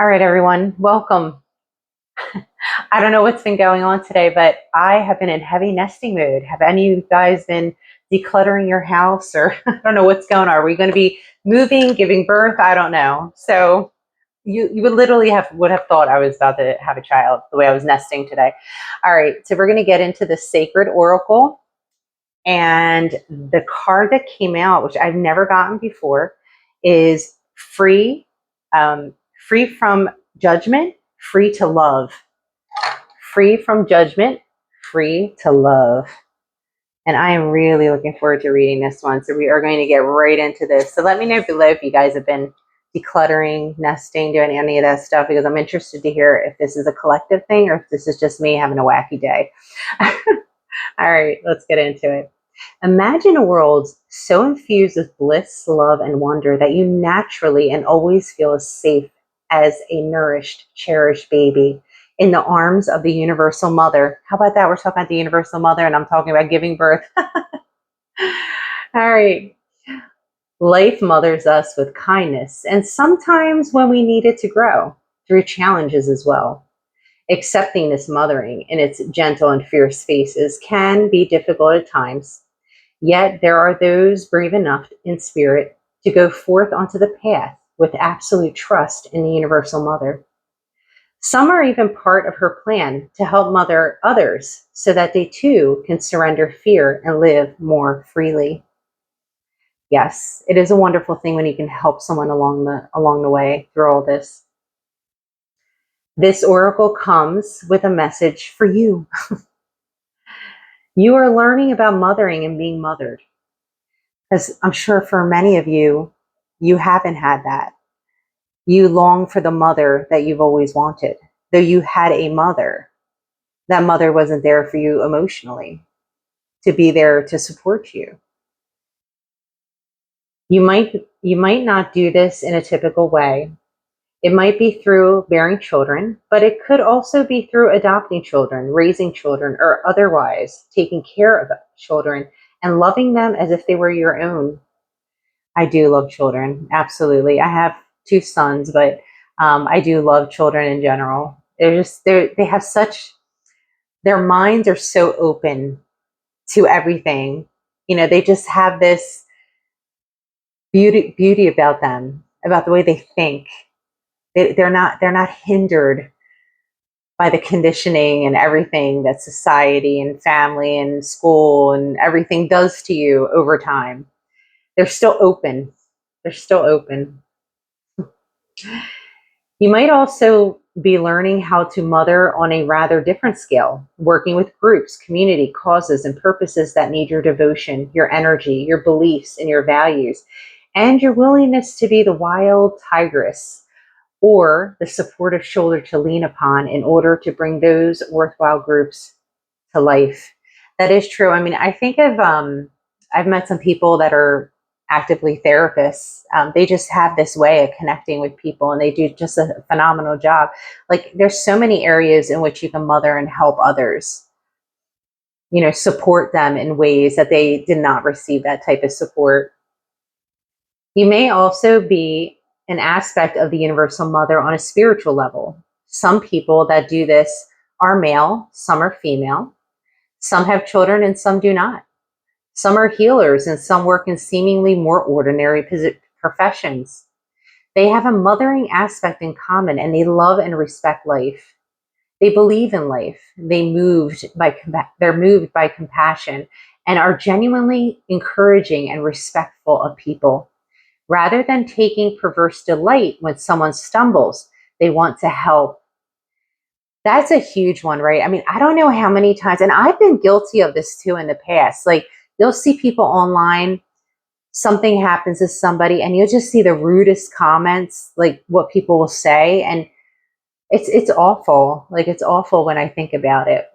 All right, everyone, welcome. I don't know what's been going on today, but I have been in heavy nesting mode. Have any of you guys been decluttering your house, or I don't know what's going on? Are we going to be moving, giving birth? I don't know. So you would literally would have thought I was about to have a child the way I was nesting today. All right, so we're going to get into the sacred oracle, and the card that came out, which I've never gotten before, is free, free from judgment, free to love. Free from judgment, free to love. And I am really looking forward to reading this one. So we are going to get right into this. So let me know below if you guys have been decluttering, nesting, doing any of that stuff, because I'm interested to hear if this is a collective thing or if this is just me having a wacky day. All right, let's get into it. Imagine a world so infused with bliss, love, and wonder that you naturally and always feel as safe as a nourished, cherished baby in the arms of the universal mother. How about that? We're talking about the universal mother, and I'm talking about giving birth. All right. Life mothers us with kindness, and sometimes when we need it to grow, through challenges as well. Accepting this mothering in its gentle and fierce faces can be difficult at times. Yet there are those brave enough in spirit to go forth onto the path with absolute trust in the universal mother. Some are even part of her plan to help mother others so that they too can surrender fear and live more freely. Yes, it is a wonderful thing when you can help someone along the way through all this. This oracle comes with a message for you. You are learning about mothering and being mothered. Because I'm sure for many of you, you haven't had that. You long for the mother that you've always wanted. Though you had a mother, that mother wasn't there for you emotionally to be there to support you. You might not do this in a typical way. It might be through bearing children, but it could also be through adopting children, raising children, or otherwise taking care of children and loving them as if they were your own. I do love children, absolutely. I have two sons, but I do love children in general. They have such, their minds are so open to everything. You know, they just have this beauty about them, about the way they think. They're not hindered by the conditioning and everything that society and family and school and everything does to you over time. They're still open. They're still open. You might also be learning how to mother on a rather different scale, working with groups, community, causes, and purposes that need your devotion, your energy, your beliefs, and your values, and your willingness to be the wild tigress or the supportive shoulder to lean upon in order to bring those worthwhile groups to life. That is true. I mean, I think I've met some people that are actively therapists. They just have this way of connecting with people, and they do just a phenomenal job. Like, there's so many areas in which you can mother and help others. You know, support them in ways that they did not receive that type of support. You may also be an aspect of the universal mother on a spiritual level. Some people that do this are male, some are female. Some have children and some do not. Some are healers and some work in seemingly more ordinary professions. They have a mothering aspect in common, and they love and respect life. They believe in life. They're moved by compassion and are genuinely encouraging and respectful of people. Rather than taking perverse delight when someone stumbles, they want to help. That's a huge one, right? I mean, I don't know how many times, and I've been guilty of this too in the past. Like, you'll see people online, something happens to somebody, and you'll just see the rudest comments, like what people will say. And it's awful. Like, it's awful when I think about it.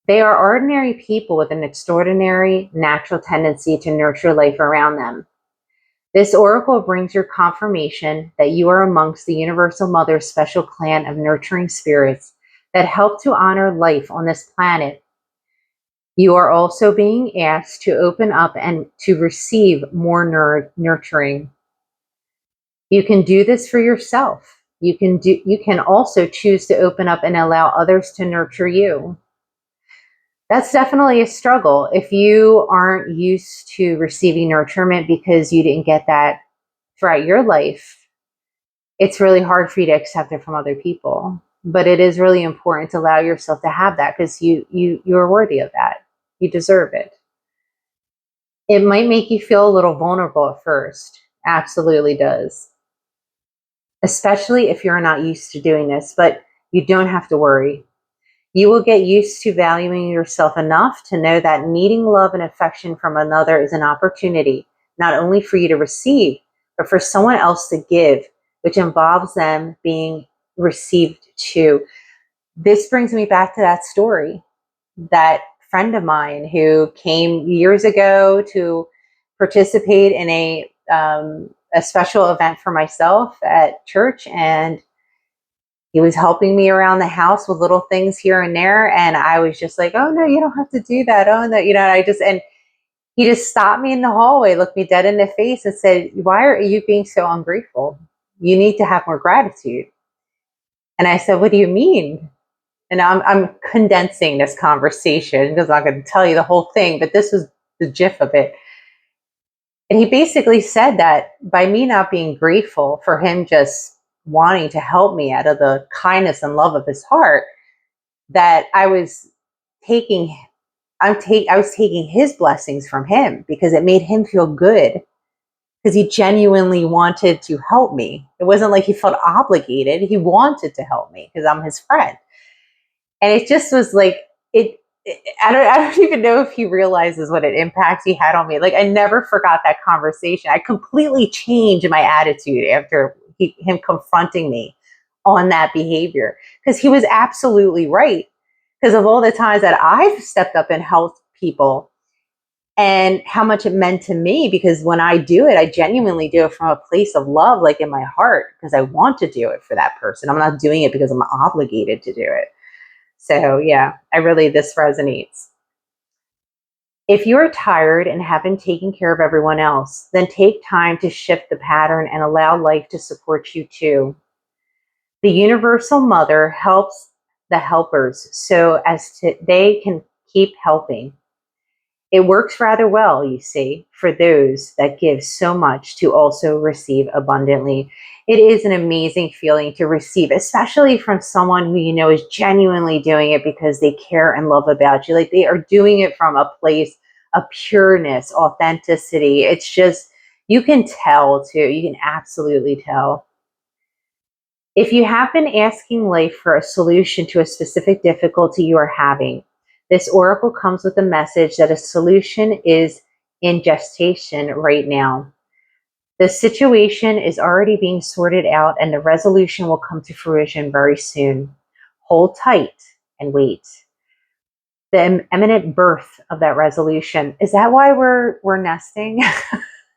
They are ordinary people with an extraordinary natural tendency to nurture life around them. This oracle brings your confirmation that you are amongst the Universal Mother's special clan of nurturing spirits that help to honor life on this planet. You are also being asked to open up and to receive more nurturing. You can do this for yourself. You can also choose to open up and allow others to nurture you. That's definitely a struggle. If you aren't used to receiving nurturement because you didn't get that throughout your life, it's really hard for you to accept it from other people. But it is really important to allow yourself to have that because you're worthy of that. You deserve it. It might make you feel a little vulnerable at first. Absolutely does. Especially if you're not used to doing this, but you don't have to worry. You will get used to valuing yourself enough to know that needing love and affection from another is an opportunity, not only for you to receive, but for someone else to give, which involves them being received too. This brings me back to that story. That friend of mine who came years ago to participate in a special event for myself at church, and he was helping me around the house with little things here and there, and I was just like, oh no, you don't have to do that. Oh no, and he just stopped me in the hallway, looked me dead in the face, and said, why are you being so ungrateful? You need to have more gratitude. And I said, what do you mean? And I'm condensing this conversation because I'm not going to tell you the whole thing, but this was the gist of it. And he basically said that by me not being grateful for him just wanting to help me out of the kindness and love of his heart, that taking I was taking his blessings from him because it made him feel good because he genuinely wanted to help me. It wasn't like he felt obligated. He wanted to help me because I'm his friend. And it just was like I don't even know if he realizes what an impact he had on me. Like I never forgot that conversation. I completely changed my attitude after him confronting me on that behavior because he was absolutely right. Because of all the times that I've stepped up and helped people and how much it meant to me, because when I do it, I genuinely do it from a place of love, like in my heart, because I want to do it for that person. I'm not doing it because I'm obligated to do it. So yeah, this resonates. If you're tired and haven't taken care of everyone else, then take time to shift the pattern and allow life to support you too. The universal mother helps the helpers so they can keep helping. It works rather well, you see, for those that give so much to also receive abundantly. It is an amazing feeling to receive, especially from someone who you know is genuinely doing it because they care and love about you. Like they are doing it from a place of pureness, authenticity. It's just, you can tell too. You can absolutely tell. If you have been asking life for a solution to a specific difficulty you are having, this oracle comes with a message that a solution is in gestation right now. The situation is already being sorted out and the resolution will come to fruition very soon. Hold tight and wait. The imminent birth of that resolution. Is that why we're nesting?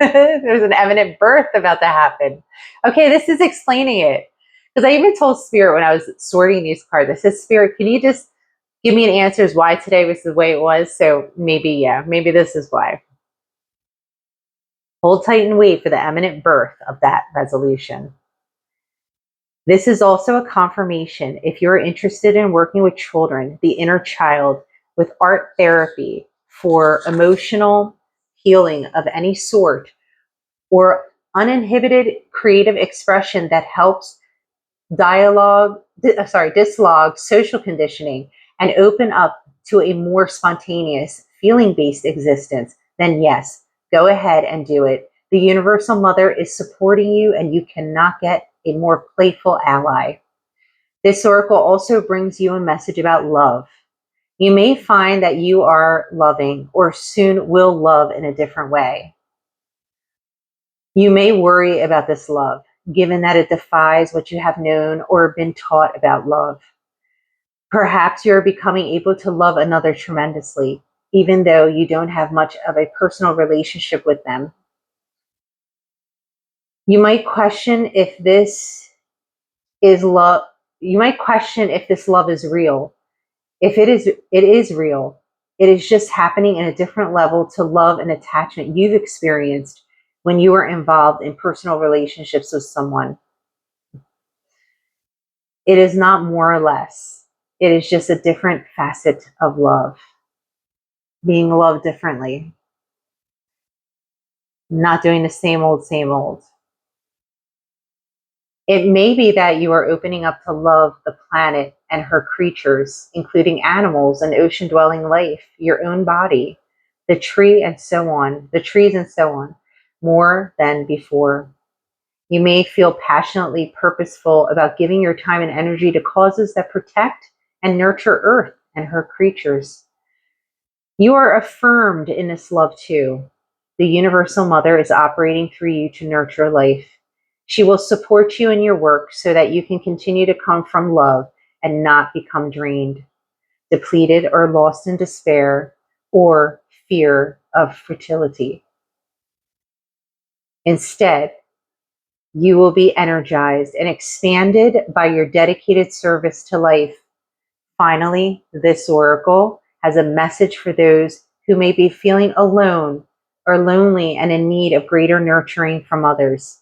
There's an imminent birth about to happen. Okay, this is explaining it. Because I even told Spirit when I was sorting these cards, I said, Spirit, can you just give me an answer as why today was the way it was? So maybe this is why. Hold tight and wait for the imminent birth of that resolution. This is also a confirmation if you're interested in working with children, the inner child, with art therapy for emotional healing of any sort, or uninhibited creative expression that helps dislodge social conditioning and open up to a more spontaneous, feeling-based existence, then yes, go ahead and do it. The Universal Mother is supporting you, and you cannot get a more playful ally. This oracle also brings you a message about love. You may find that you are loving or soon will love in a different way. You may worry about this love, given that it defies what you have known or been taught about love. Perhaps you're becoming able to love another tremendously, even though you don't have much of a personal relationship with them. You might question if this is love. You might question if this love is real. If it is real. It is just happening in a different level to love and attachment you've experienced when you are involved in personal relationships with someone. It is not more or less. It is just a different facet of love, being loved differently, not doing the same old, same old. It may be that you are opening up to love the planet and her creatures, including animals and ocean dwelling life, your own body, the tree and so on, the trees and so on, more than before. You may feel passionately purposeful about giving your time and energy to causes that protect and nurture Earth and her creatures. You are affirmed in this love too. The Universal Mother is operating through you to nurture life. She will support you in your work so that you can continue to come from love and not become drained, depleted, or lost in despair or fear of fertility. Instead, you will be energized and expanded by your dedicated service to life. Finally, this oracle has a message for those who may be feeling alone or lonely and in need of greater nurturing from others.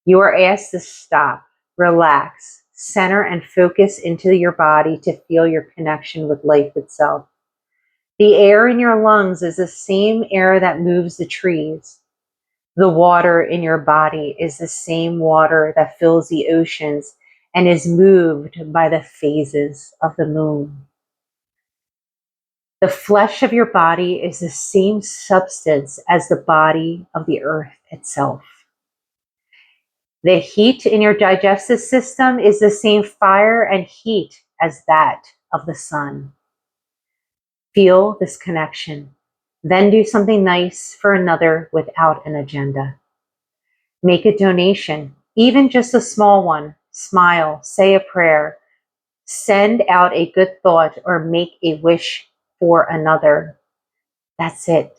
You are asked to stop, relax, center, and focus into your body to feel your connection with life itself. The air in your lungs is the same air that moves the trees. The water in your body is the same water that fills the oceans and is moved by the phases of the moon. The flesh of your body is the same substance as the body of the earth itself. The heat in your digestive system is the same fire and heat as that of the sun. Feel this connection. Then do something nice for another without an agenda. Make a donation, even just a small one. Smile, say a prayer, send out a good thought, or make a wish for another. That's it.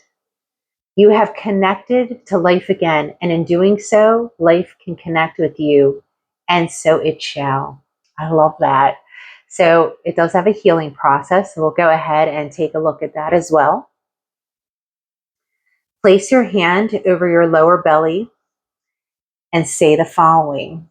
You have connected to life again, and in doing so, life can connect with you, and so it shall. I love that. So it does have a healing process. So we'll go ahead and take a look at that as well. Place your hand over your lower belly and say the following.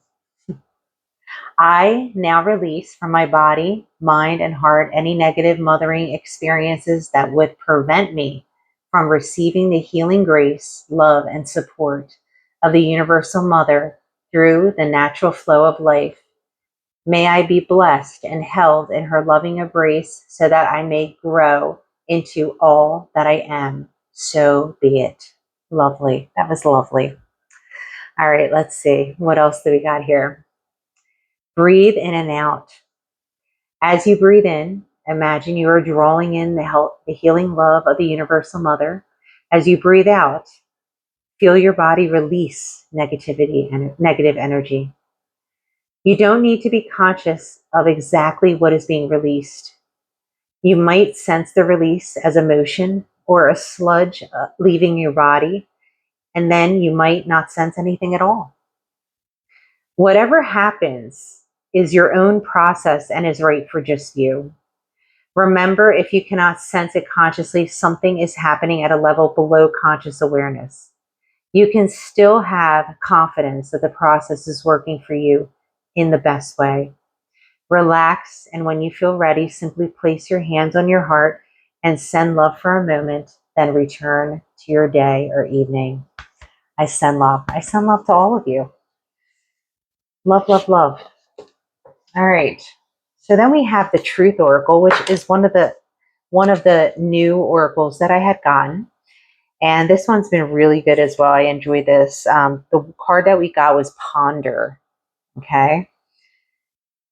I now release from my body, mind, and heart any negative mothering experiences that would prevent me from receiving the healing grace, love, and support of the Universal Mother through the natural flow of life. May I be blessed and held in her loving embrace so that I may grow into all that I am. So be it. Lovely. That was lovely. All right, let's see. What else do we got here? Breathe in and out. As you breathe in, imagine you are drawing in the healing love of the Universal Mother. As you breathe out, feel your body release negativity and negative energy. You don't need to be conscious of exactly what is being released. You might sense the release as emotion or a sludge leaving your body, and then you might not sense anything at all. Whatever happens is your own process and is right for just you. Remember, if you cannot sense it consciously, something is happening at a level below conscious awareness. You can still have confidence that the process is working for you in the best way. Relax, and when you feel ready, simply place your hands on your heart and send love for a moment, then return to your day or evening. I send love. I send love to all of you. Love, love, love. All right. So then we have the Truth Oracle, which is one of the new oracles that I had gotten. And this one's been really good as well. I enjoy this. The card that we got was Ponder. Okay.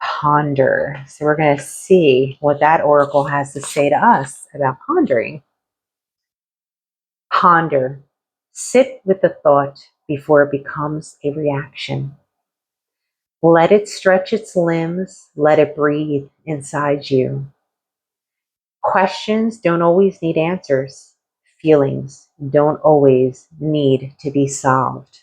Ponder. So we're going to see what that oracle has to say to us about pondering. Ponder. Sit with the thought before it becomes a reaction. Let it stretch its limbs. Let it breathe inside you. Questions don't always need answers. Feelings don't always need to be solved.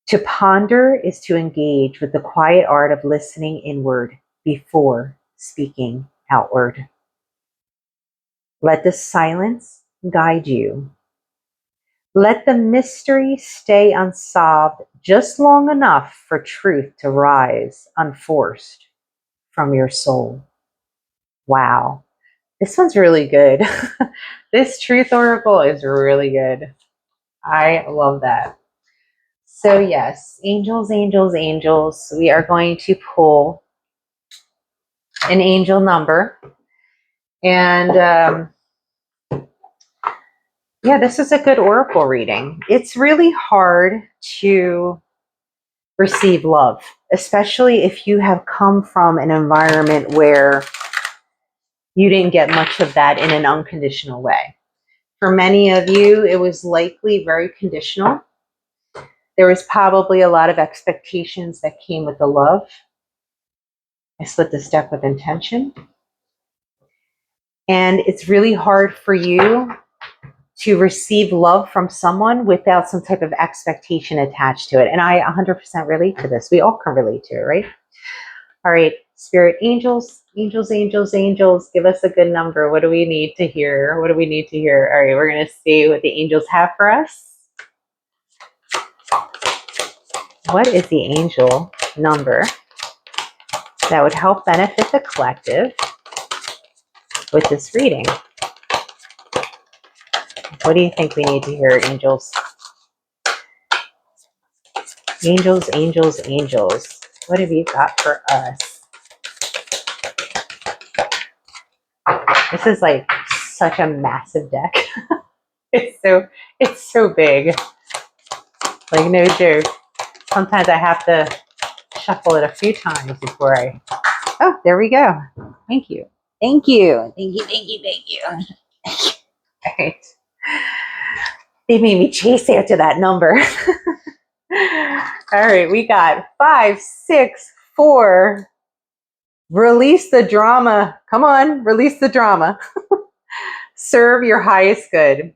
To ponder is to engage with the quiet art of listening inward before speaking outward. Let the silence guide you. Let the mystery stay unsolved just long enough for truth to rise unforced from your soul. Wow. This one's really good. This truth oracle is really good. I love that. So yes, angels, angels, angels. We are going to pull an angel number. And yeah, this is a good oracle reading. It's really hard to receive love, especially if you have come from an environment where you didn't get much of that in an unconditional way. For many of you, it was likely very conditional. There was probably a lot of expectations that came with the love. I split this deck with intention. And it's really hard for you to receive love from someone without some type of expectation attached to it. And I 100% relate to this. We all can relate to it, right? All right, spirit angels, angels, angels, angels, give us a good number. What do we need to hear? What do we need to hear? All right, we're going to see what the angels have for us. What is the angel number that would help benefit the collective with this reading? What do you think we need to hear, angels? Angels, angels, angels. What have you got for us? This is like such a massive deck. It's so big. Like no joke. Sometimes I have to shuffle it a few times before I. Oh, there we go. Thank you. Thank you. Thank you. Thank you. Thank you. All right. They made me chase after that number. All right, we got 5, 6, 4. Release the drama. Come on, release the drama. Serve your highest good.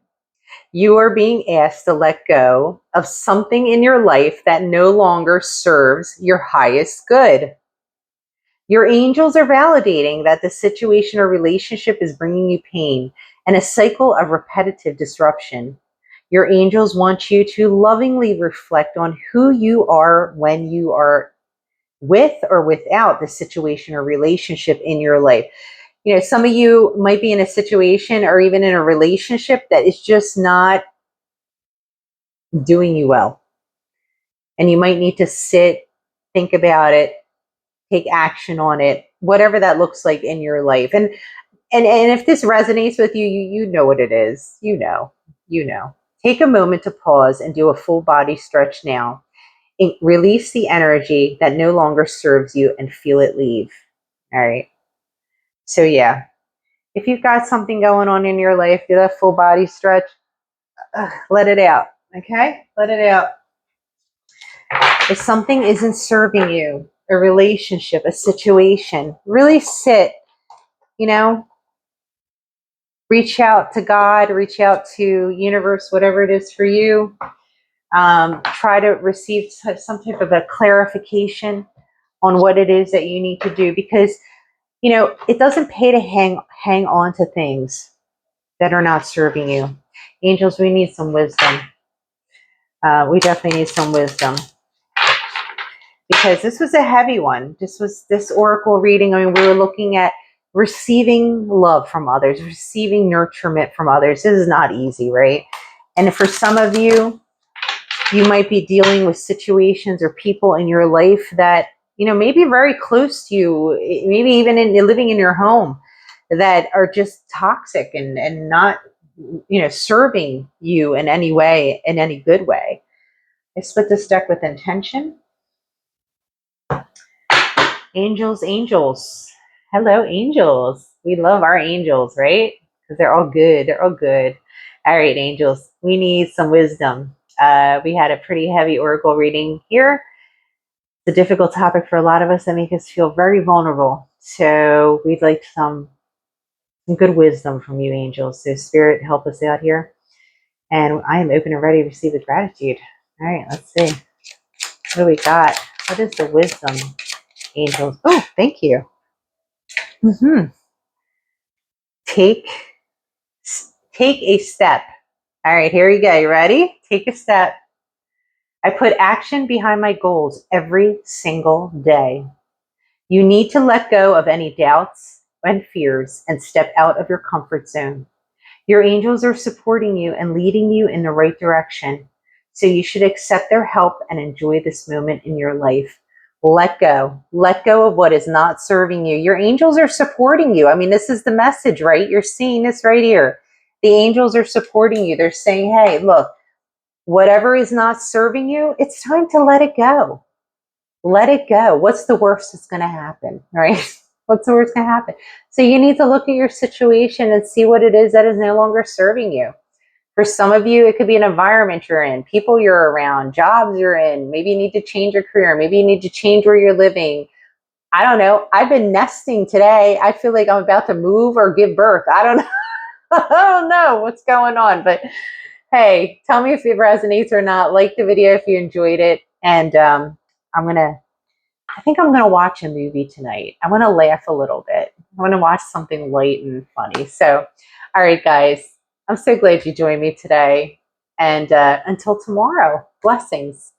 You are being asked to let go of something in your life that no longer serves your highest good. Your angels are validating that the situation or relationship is bringing you pain and a cycle of repetitive disruption. Your angels want you to lovingly reflect on who you are when you are with or without the situation or relationship in your life. You know, some of you might be in a situation or even in a relationship that is just not doing you well. And you might need to sit, think about it, take action on it, whatever that looks like in your life. And if this resonates with you, you know what it is. You know. Take a moment to pause and do a full body stretch now. Release the energy that no longer serves you and feel it leave. All right. So yeah, if you've got something going on in your life, do that full body stretch. Let it out. Okay? Let it out. If something isn't serving you, a relationship, a situation, really sit, reach out to God, reach out to universe, whatever it is for you. Try to receive some type of a clarification on what it is that you need to do, because, it doesn't pay to hang on to things that are not serving you. Angels, we need some wisdom. We definitely need some wisdom, because this was a heavy one. This oracle reading. I mean, we were looking at receiving love from others, receiving nurturement from others. This is not easy, right? And for some of you, you might be dealing with situations or people in your life that, maybe very close to you, maybe even living in your home, that are just toxic and not, serving you in any way, in any good way. I split this deck with intention. Angels, angels. Hello, angels. We love our angels, right? Because they're all good. They're all good. All right, angels. We need some wisdom. We had a pretty heavy oracle reading here. It's a difficult topic for a lot of us that make us feel very vulnerable. So we'd like some good wisdom from you, angels. So Spirit, help us out here. And I am open and ready to receive the gratitude. All right, let's see. What do we got? What is the wisdom, angels? Oh, thank you. Take a step All right, here we go. You ready? Take a step. I put action behind my goals every single day. You need to let go of any doubts and fears and step out of your comfort zone. Your angels are supporting you and leading you in the right direction. So you should accept their help and enjoy this moment in your life. Let go. Let go of what is not serving you. Your angels are supporting you. I mean, this is the message, right? You're seeing this right here. The angels are supporting you. They're saying, hey, look, whatever is not serving you, it's time to let it go. Let it go. What's the worst that's going to happen, right? What's the worst going to happen? So you need to look at your situation and see what it is that is no longer serving you. For some of you, it could be an environment you're in, people you're around, jobs you're in. Maybe you need to change your career. Maybe you need to change where you're living. I don't know. I've been nesting today. I feel like I'm about to move or give birth. I don't know. I don't know what's going on, but hey, tell me if it resonates or not. Like the video if you enjoyed it. And I think I'm gonna watch a movie tonight. I want to laugh a little bit. I want to watch something light and funny. So, all right, guys, I'm so glad you joined me today. And until tomorrow, blessings.